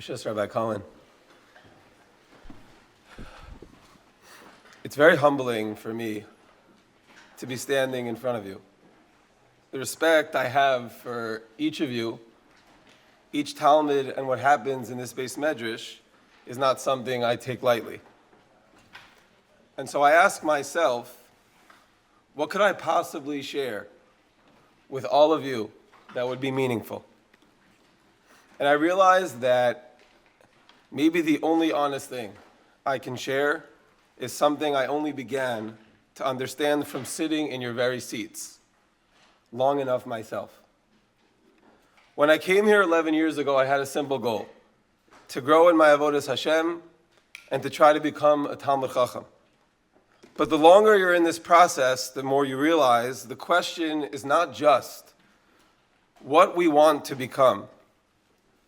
Shus Rabbi Kaufman. It's very humbling for me to be standing in front of you. The respect I have for each of you, each Talmud, and what happens in this base medrash is not something I take lightly. And so I ask myself, what could I possibly share with all of you that would be meaningful? And I realized that maybe the only honest thing I can share is something I only began to understand from sitting in your very seats long enough myself. When I came here 11 years ago, I had a simple goal: to grow in my avodas Hashem and to try to become a Talmid Chacham. But the longer you're in this process, the more you realize the question is not just what we want to become,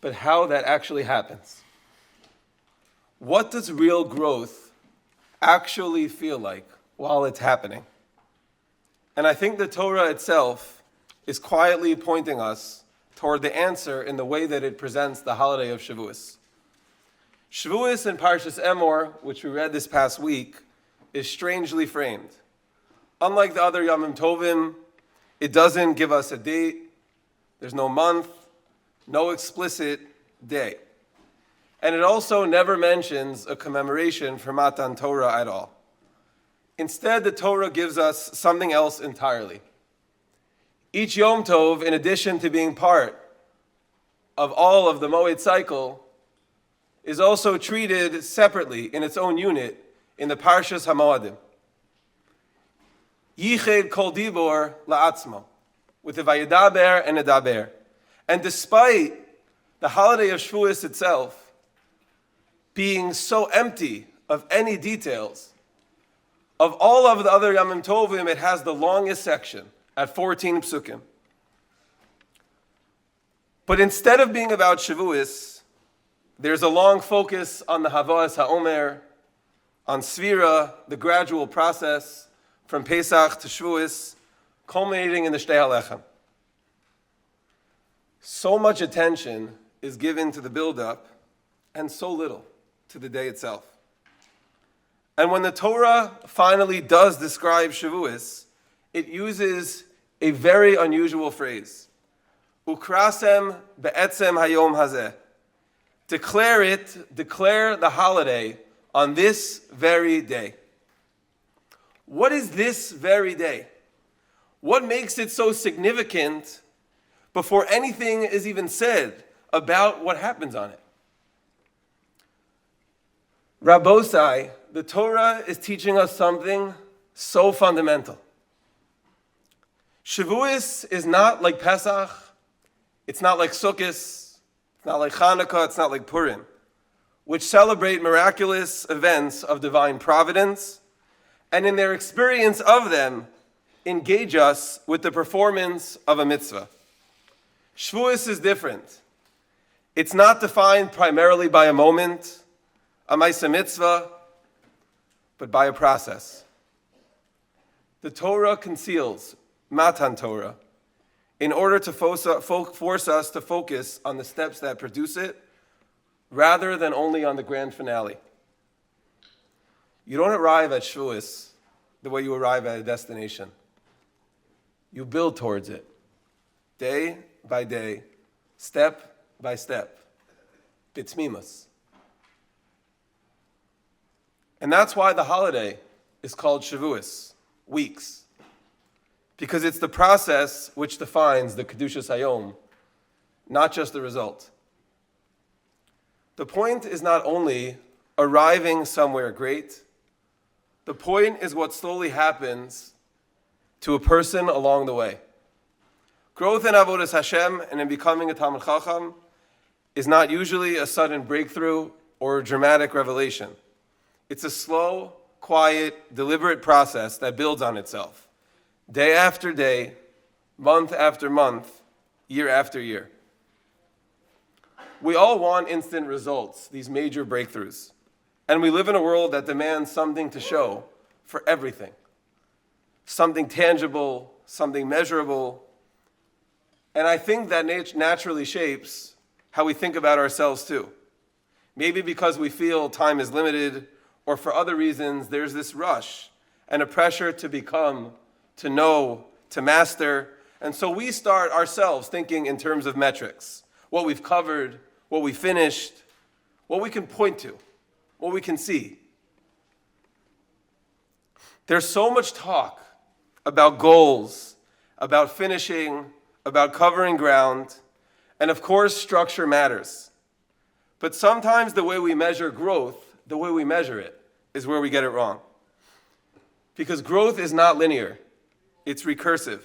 but how that actually happens. What does real growth actually feel like while it's happening? And I think the Torah itself is quietly pointing us toward the answer in the way that it presents the holiday of Shavuot. Shavuot in Parshas Emor, which we read this past week, is strangely framed. Unlike the other Yomim Tovim, it doesn't give us a date. There's no month, no explicit day. And it also never mentions a commemoration for Matan Torah at all. Instead, the Torah gives us something else entirely. Each Yom Tov, in addition to being part of all of the Moed cycle, is also treated separately in its own unit in the Parshas HaMoadim. Yiched kol dibor la'atzmo, with the Vayedaber and Edaber. And despite the holiday of Shavuot itself being so empty of any details, of all of the other Yamim Tovim, it has the longest section at 14 psukim. But instead of being about Shavuot, there's a long focus on the Havas HaOmer, on Svira, the gradual process from Pesach to Shavuot, culminating in the Shtei HaLechem. So much attention is given to the build-up and so little to the day itself. And when the Torah finally does describe Shavuot, it uses a very unusual phrase. Ukrasem be'etzem hayom hazeh. Declare the holiday on this very day. What is this very day? What makes it so significant before anything is even said about what happens on it? Rabbosai, the Torah is teaching us something so fundamental. Shavuot is not like Pesach, it's not like Sukkot, it's not like Hanukkah, it's not like Purim, which celebrate miraculous events of divine providence, and in their experience of them, engage us with the performance of a mitzvah. Shavuot is different. It's not defined primarily by a moment, a ma'aseh mitzvah, but by a process. The Torah conceals Matan Torah in order to force us to focus on the steps that produce it, rather than only on the grand finale. You don't arrive at Shavuot the way you arrive at a destination. You build towards it, day by day, step by step, bitzmimas. And that's why the holiday is called Shavuot, weeks, because it's the process which defines the Kedushas Hayom, not just the result. The point is not only arriving somewhere great, the point is what slowly happens to a person along the way. Growth in Avodas Hashem and in becoming a Talmid Chacham is not usually a sudden breakthrough or a dramatic revelation. It's a slow, quiet, deliberate process that builds on itself, day after day, month after month, year after year. We all want instant results, these major breakthroughs. And we live in a world that demands something to show for everything. Something tangible, something measurable. And I think that naturally shapes how we think about ourselves too. Maybe because we feel time is limited, or for other reasons, there's this rush and a pressure to become, to know, to master. And so we start ourselves thinking in terms of metrics, what we've covered, what we finished, what we can point to, what we can see. There's so much talk about goals, about finishing, about covering ground, and of course, structure matters. But sometimes the way we measure growth, the way we measure it, is where we get it wrong. Because growth is not linear, it's recursive.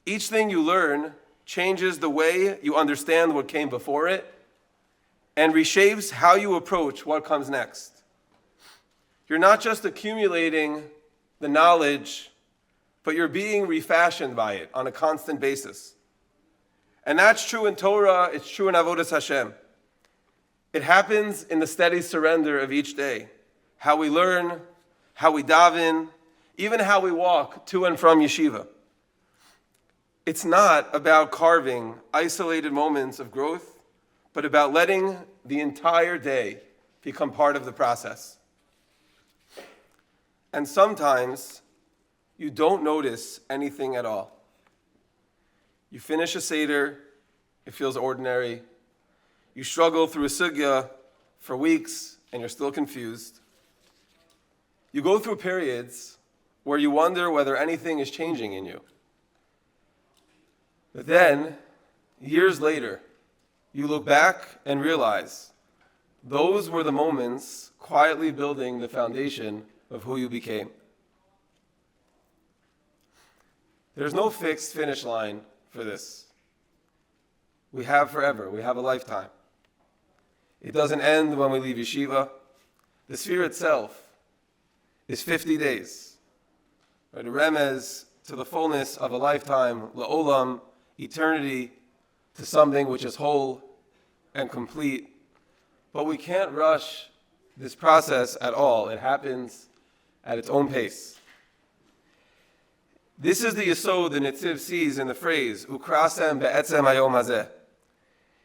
Each thing you learn changes the way you understand what came before it and reshapes how you approach what comes next. You're not just accumulating the knowledge, but you're being refashioned by it on a constant basis. And that's true in Torah, it's true in Avodas Hashem. It happens in the steady surrender of each day. How we learn, how we daven, even how we walk to and from yeshiva. It's not about carving isolated moments of growth, but about letting the entire day become part of the process. And sometimes you don't notice anything at all. You finish a Seder, it feels ordinary. You struggle through a sugya for weeks and you're still confused. You go through periods where you wonder whether anything is changing in you. But then, years later, you look back and realize those were the moments quietly building the foundation of who you became. There's no fixed finish line for this. We have forever. We have a lifetime. It doesn't end when we leave yeshiva. The sphere itself is 50 days. Right? A remez to the fullness of a lifetime, la'olam, eternity, to something which is whole and complete. But we can't rush this process at all. It happens at its own pace. This is the yesod the Netziv sees in the phrase, Ukrasem be'etzem hayom hazeh.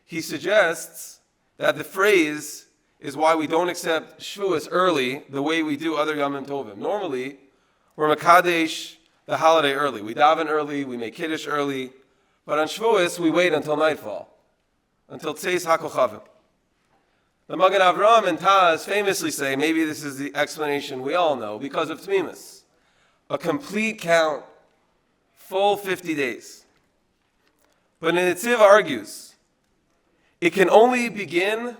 He suggests that the phrase is why we don't accept Shavuot early the way we do other Yomim Tovim. Normally, we're Makadesh, the holiday early. We daven early, we make Kiddush early, but on Shavuot we wait until nightfall, until Tzeis HaKochavim. The Magen Avraham and Taz famously say, maybe this is the explanation we all know, because of Tmimus, a complete count, full 50 days. But the Netziv argues, it can only begin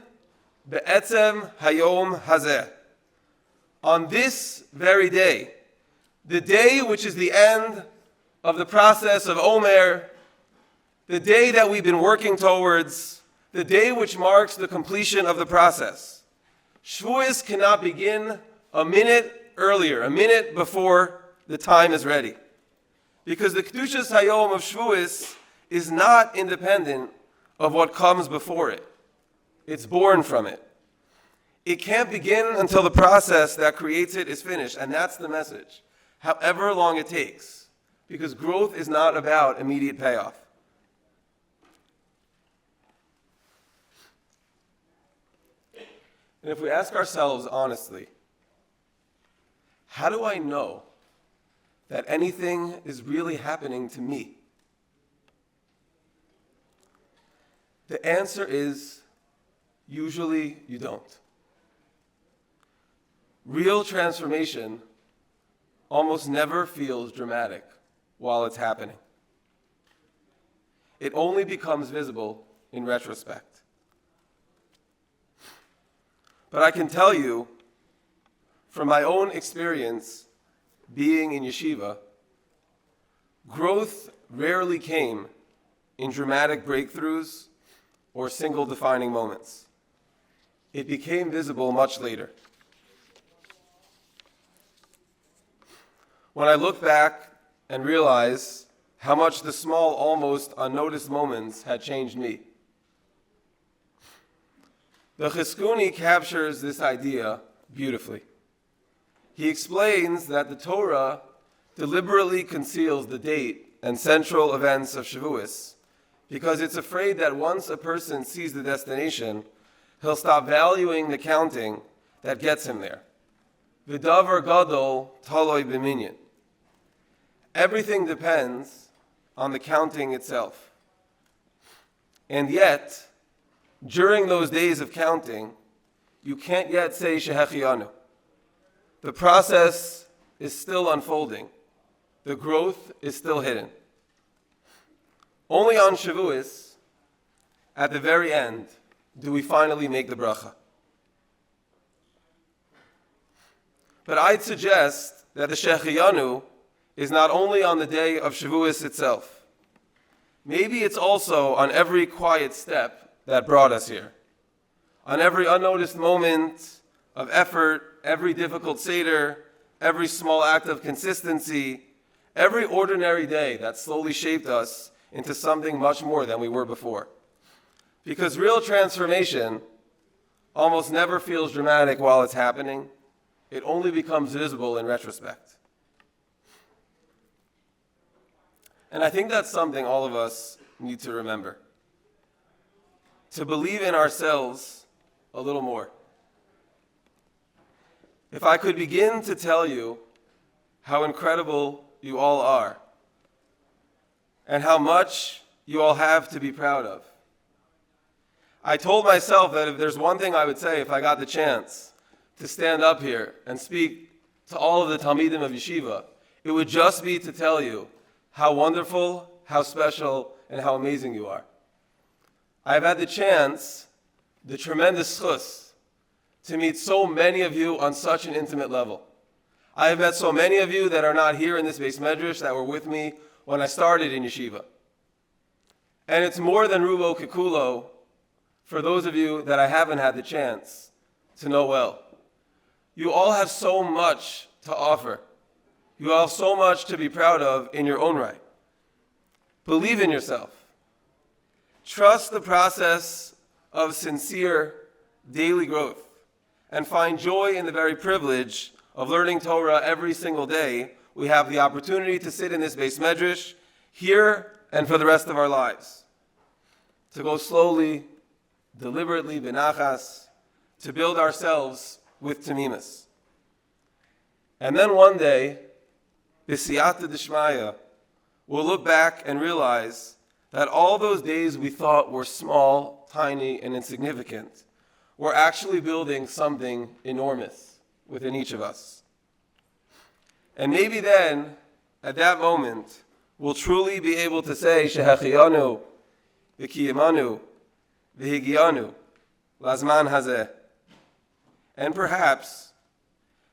be'etzem hayom hazeh, on this very day, the day which is the end of the process of Omer, the day that we've been working towards, the day which marks the completion of the process. Shavuos cannot begin a minute earlier, a minute before the time is ready. Because the Kedushas Hayom of Shavuos is not independent of what comes before it. It's born from it. It can't begin until the process that creates it is finished, and that's the message, however long it takes, because growth is not about immediate payoff. And if we ask ourselves honestly, how do I know that anything is really happening to me? The answer is, usually you don't. Real transformation almost never feels dramatic while it's happening. It only becomes visible in retrospect. But I can tell you, from my own experience being in yeshiva, growth rarely came in dramatic breakthroughs or single defining moments. It became visible much later. When I look back and realize how much the small, almost unnoticed moments had changed me. The Chizkuni captures this idea beautifully. He explains that the Torah deliberately conceals the date and central events of Shavuos because it's afraid that once a person sees the destination, he'll stop valuing the counting that gets him there. V'davar gadol taloi b'minyan. Everything depends on the counting itself. And yet, during those days of counting, you can't yet say Shehechianu. The process is still unfolding. The growth is still hidden. Only on Shavuot, at the very end, do we finally make the bracha. But I'd suggest that the Shehechianu is not only on the day of Shavuot itself. Maybe it's also on every quiet step that brought us here. On every unnoticed moment of effort, every difficult seder, every small act of consistency, every ordinary day that slowly shaped us into something much more than we were before. Because real transformation almost never feels dramatic while it's happening. It only becomes visible in retrospect. And I think that's something all of us need to remember. To believe in ourselves a little more. If I could begin to tell you how incredible you all are and how much you all have to be proud of. I told myself that if there's one thing I would say if I got the chance to stand up here and speak to all of the Talmidim of Yeshiva, it would just be to tell you how wonderful, how special, and how amazing you are. I've had the chance, the tremendous chus, to meet so many of you on such an intimate level. I have met so many of you that are not here in this Beis Medrash that were with me when I started in Yeshiva. And it's more than Rubo Kikulo for those of you that I haven't had the chance to know well. You all have so much to offer. You all have so much to be proud of in your own right. Believe in yourself. Trust the process of sincere daily growth and find joy in the very privilege of learning Torah every single day. We have the opportunity to sit in this Beis Medrash here and for the rest of our lives. To go slowly, deliberately, benachas, to build ourselves with tamimus. And then one day, b'siyata d'shmaya, we'll look back and realize that all those days we thought were small, tiny, and insignificant were actually building something enormous within each of us. And maybe then, at that moment, we'll truly be able to say, Shehechianu, v'kiyamanu, v'higianu, lazman hazeh. And perhaps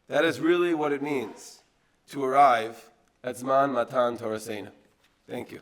that is really what it means to arrive at Zman Matan Toraseinu. Thank you.